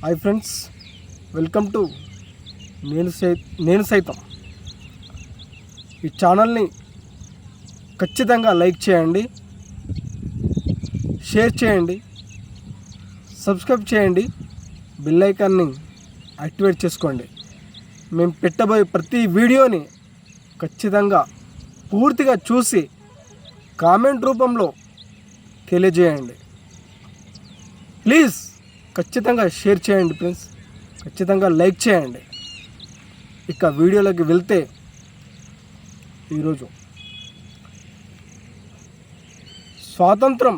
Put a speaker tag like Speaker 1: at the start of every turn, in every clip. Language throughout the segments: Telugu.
Speaker 1: హాయ్ ఫ్రెండ్స్, వెల్కమ్ టు నేను సైతం. ఈ ఛానల్ని ఖచ్చితంగా లైక్ చేయండి, షేర్ చేయండి, సబ్స్క్రైబ్ చేయండి, బెల్ ఐకాన్ని యాక్టివేట్ చేసుకోండి. మేము పెట్టబోయే ప్రతి వీడియోని ఖచ్చితంగా పూర్తిగా చూసి కామెంట్ రూపంలో తెలియజేయండి. ప్లీజ్ ఖచ్చితంగా షేర్ చేయండి ఫ్రెండ్స్, ఖచ్చితంగా లైక్ చేయండి. ఇక వీడియోలోకి వెళ్తే, ఈరోజు స్వాతంత్రం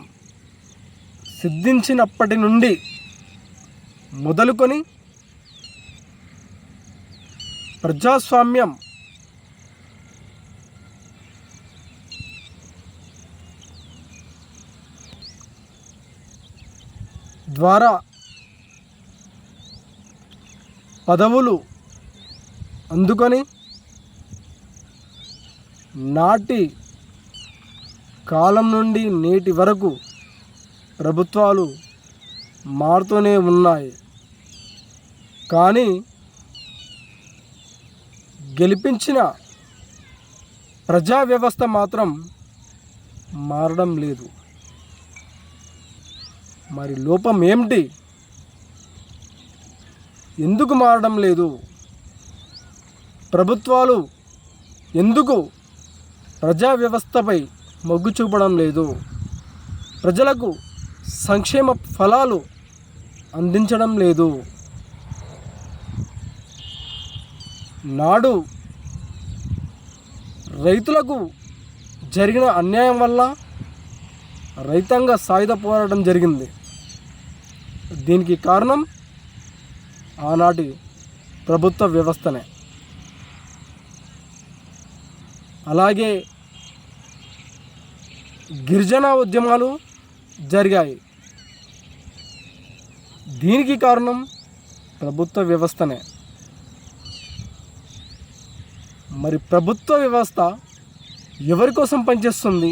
Speaker 1: సిద్ధించినప్పటి నుండి మొదలుకొని ప్రజాస్వామ్యం ద్వారా పదవులు అందుకొని నాటి కాలం నుండి నేటి వరకు ప్రభుత్వాలు మారుతూనే ఉన్నాయి. కానీ గెలిపించిన ప్రజా వ్యవస్థ మాత్రం మారడం లేదు. మరి లోపం ఏమిటి? ఎందుకు మారడం లేదు? ప్రభుత్వాలు ఎందుకు ప్రజా వ్యవస్థపై మొగ్గు చూపడం లేదు? ప్రజలకు సంక్షేమ ఫలాలు అందించడం లేదు. నాడు రైతులకు జరిగిన అన్యాయం వల్ల రైతాంగ సాయుధ పోరాటం జరిగింది. దీనికి కారణం ఆనాటి ప్రభుత్వ వ్యవస్థనే. అలాగే గిరిజన ఉద్యమాలు జరిగాయి. దీనికి కారణం ప్రభుత్వ వ్యవస్థనే. మరి ప్రభుత్వ వ్యవస్థ ఎవరి కోసం పనిచేస్తుంది?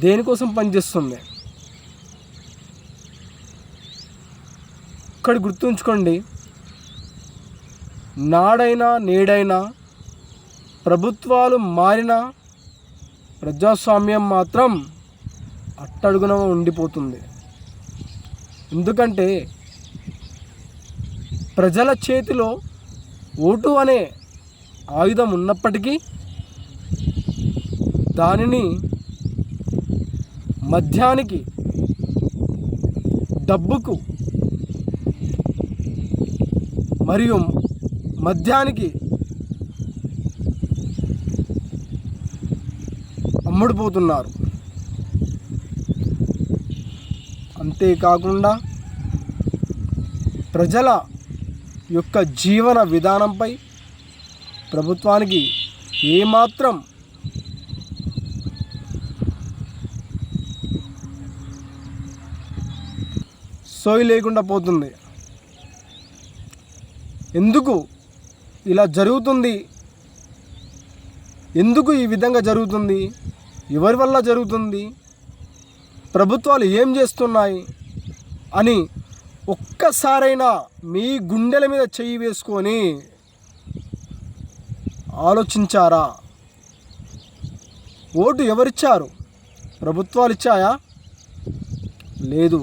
Speaker 1: దేనికోసం పనిచేస్తుంది? ఇక్కడ గుర్తుంచుకోండి, నాడైనా నేడైనా ప్రభుత్వాలు మారినా ప్రజాస్వామ్యం మాత్రం అట్టడుగున ఉండిపోతుంది. ఎందుకంటే ప్రజల చేతిలో ఓటు అనే ఆయుధం ఉన్నప్పటికీ దానిని మద్యానికి, డబ్బుకు మరియు మద్యానికి అమ్ముడుపోతున్నారు. అంతేకాకుండా ప్రజల యొక్క జీవన విధానంపై ప్రభుత్వానికి ఏమాత్రం సోయి లేకుండా పోతుంది. ఎందుకు ఇలా జరుగుతుంది? ఎందుకు ఈ విధంగా జరుగుతుంది? ఎవరి వల్ల జరుగుతుంది? ప్రభుత్వాలు ఏం చేస్తున్నాయి అని ఒక్కసారైనా మీ గుండెల మీద చెయ్యి వేసుకొని ఆలోచించారా? ఓటు ఎవరిచ్చారు? ప్రభుత్వాలు ఇచ్చాయా? లేదు.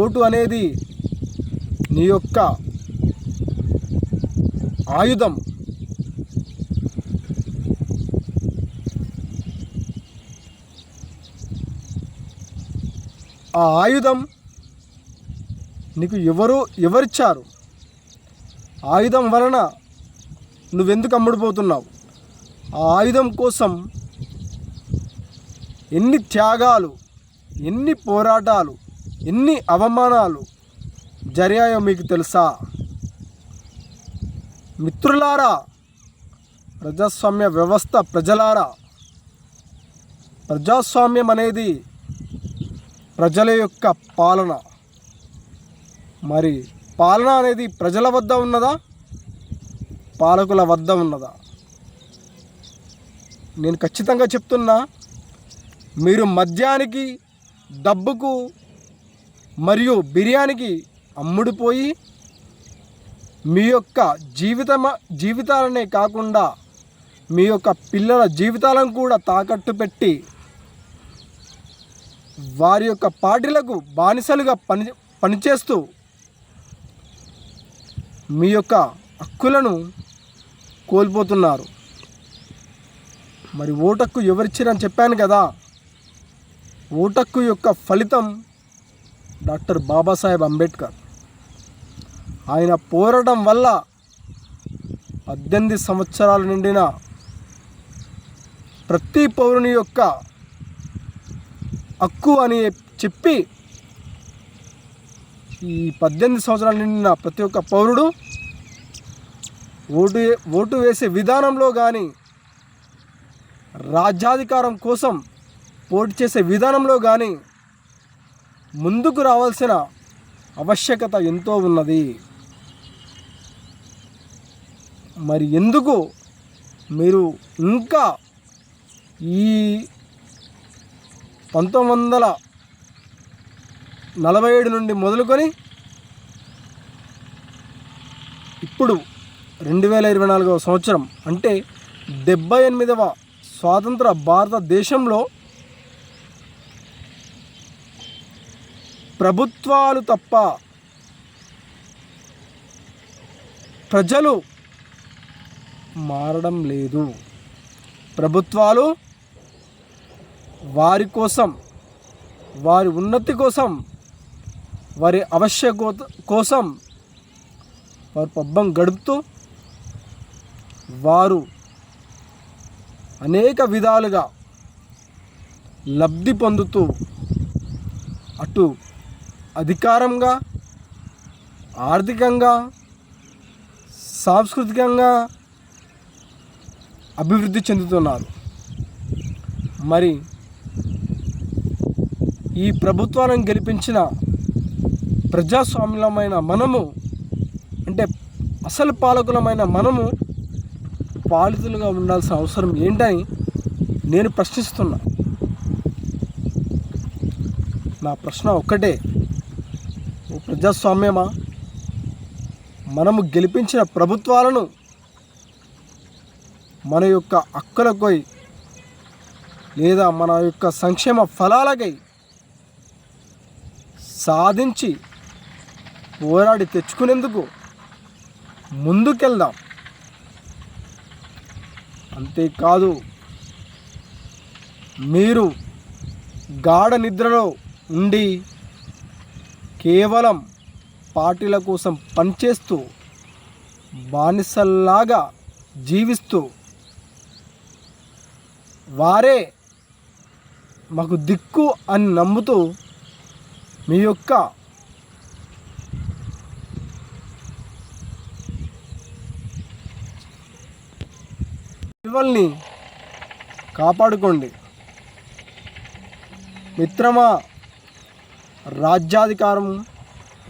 Speaker 1: ఓటు అనేది నీ యొక్క ఆయుధం. ఆ ఆయుధం నీకు ఎవరిచ్చారు? ఆయుధం వలన నువ్వెందుకు అమ్ముడుపోతున్నావు? ఆ ఆయుధం కోసం ఎన్ని త్యాగాలు, ఎన్ని పోరాటాలు, ఎన్ని అవమానాలు జరిగాయో మీకు తెలుసా? మిత్రులారా, ప్రజాస్వామ్య వ్యవస్థ ప్రజలారా, ప్రజాస్వామ్యం అనేది ప్రజల యొక్క పాలన. మరి పాలన అనేది ప్రజల వద్ద ఉన్నదా, పాలకుల వద్ద ఉన్నదా? నేను ఖచ్చితంగా చెప్తున్నా, మీరు మద్యానికి, డబ్బుకు మరియు బిర్యానీకి అమ్ముడుపోయి మీ యొక్క జీవితాలనే కాకుండా మీ యొక్క పిల్లల జీవితాలను కూడా తాకట్టు పెట్టి వారి యొక్క పార్టీలకు బానిసలుగా పనిచేస్తూ మీ యొక్క హక్కులను కోల్పోతున్నారు. మరి ఓటక్కు ఎవరిచ్చారని చెప్పాను కదా, ఓటక్కు యొక్క ఫలితం డాక్టర్ బాబాసాహెబ్ అంబేద్కర్. ఆయన పోరాటం వల్ల 18 సంవత్సరాలు నిండిన ప్రతి పౌరుని యొక్క హక్కు అని చెప్పి ఈ 18 సంవత్సరాలు నిండిన ప్రతి ఒక్క పౌరుడు ఓటు వేసే విధానంలో కానీ, రాజ్యాధికారం కోసం పోటీ చేసే విధానంలో కానీ ముందుకు రావాల్సిన ఆవశ్యకత ఎంతో ఉన్నది. మరి ఎందుకు మీరు ఇంకా ఈ 1947 నుండి మొదలుకొని ఇప్పుడు 2024వ సంవత్సరం అంటే 78వ స్వాతంత్ర భారతదేశంలో ప్రభుత్వాలు తప్ప ప్రజలు మారడం లేదు. ప్రభుత్వాలు వారి కోసం, వారి ఉన్నతి కోసం, వారి ఆవశ్యకత కోసం వారు పబ్బం గడుపుతూ వారు అనేక విధాలుగా లబ్ధి పొందుతూ అటు అధికారంగా, ఆర్థికంగా, సాంస్కృతికంగా అభివృద్ధి చెందుతున్నారు. మరి ఈ ప్రభుత్వాలను గెలిపించిన ప్రజాస్వామ్యమైన మనము, అంటే అసలు పాలకులమైన మనము పాలితులుగా ఉండాల్సిన అవసరం ఏంటని నేను ప్రశ్నిస్తున్నా. నా ప్రశ్న ఒక్కటే, ఓ ప్రజాస్వామ్యమా, మనము గెలిపించిన ప్రభుత్వాలను మన యొక్క హక్కులకై లేదా మన యొక్క సంక్షేమ ఫలాలకై సాధించి పోరాడి తెచ్చుకునేందుకు ముందుకెళ్దాం. అంతేకాదు, మీరు గాఢ నిద్రలో ఉండి కేవలం పార్టీల కోసం పనిచేస్తూ బానిసల్లాగా జీవిస్తూ వారే మాకు దిక్కు అని నమ్ముతూ మీ యొక్క విలువల్ని కాపాడుకోండి. మిత్రమా, రాజ్యాధికారం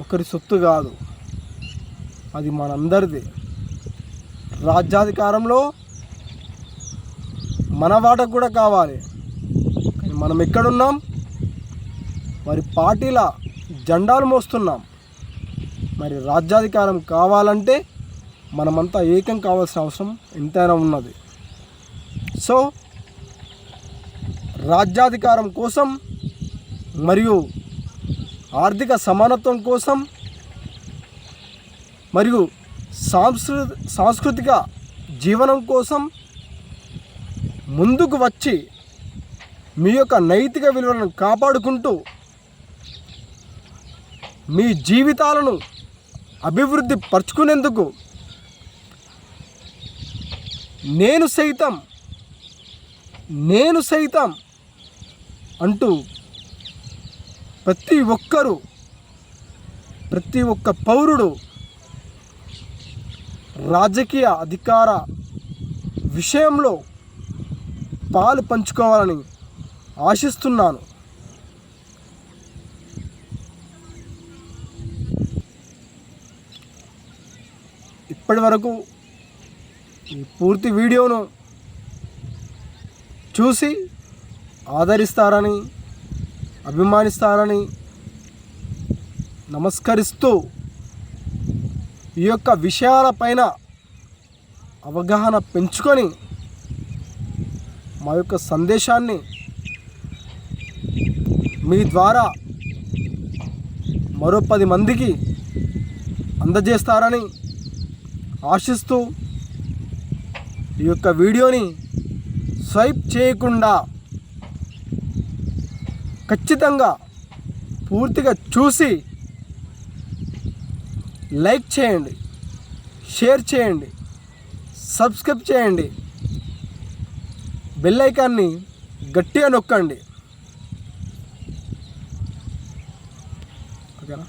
Speaker 1: ఒకరి సొత్తు కాదు, అది మనందరిది. రాజ్యాధికారంలో మన వాట కూడా కావాలి. కానీ మనం ఎక్కడున్నాం? మరి పార్టీల జెండాలు మోస్తున్నాం. మరి రాజ్యాధికారం కావాలంటే మనమంతా ఏకం కావాల్సిన అవసరం ఎంతైనా ఉన్నది. సో రాజ్యాధికారం కోసం మరియు ఆర్థిక సమానత్వం కోసం మరియు సాంస్కృతిక జీవనం కోసం ముందుకు వచ్చి మీ యొక్క నైతిక విలువలను కాపాడుకుంటూ మీ జీవితాలను అభివృద్ధి పరుచుకునేందుకు నేను సైతం అంటూ ప్రతి ఒక్క పౌరుడు రాజకీయ అధికార విషయంలో పాలు పంచుకోవాలని ఆశిస్తున్నాను. ఇప్పటి వరకు ఈ పూర్తి వీడియోను చూసి ఆదరిస్తారని, అభిమానిస్తారని నమస్కరిస్తూ ఈ యొక్క విషయాలపైన అవగాహన పెంచుకొని మా యొక్క సందేశాన్ని మీ ద్వారా మరో 10 మందికి అందజేస్తారని ఆశిస్తూ ఈ యొక్క వీడియోని స్వైప్ చేయకుండా ఖచ్చితంగా పూర్తిగా చూసి లైక్ చేయండి, షేర్ చేయండి, సబ్స్క్రైబ్ చేయండి, బెల్ ఐకాన్ని గట్టిగా నొక్కండి. ఓకేనా?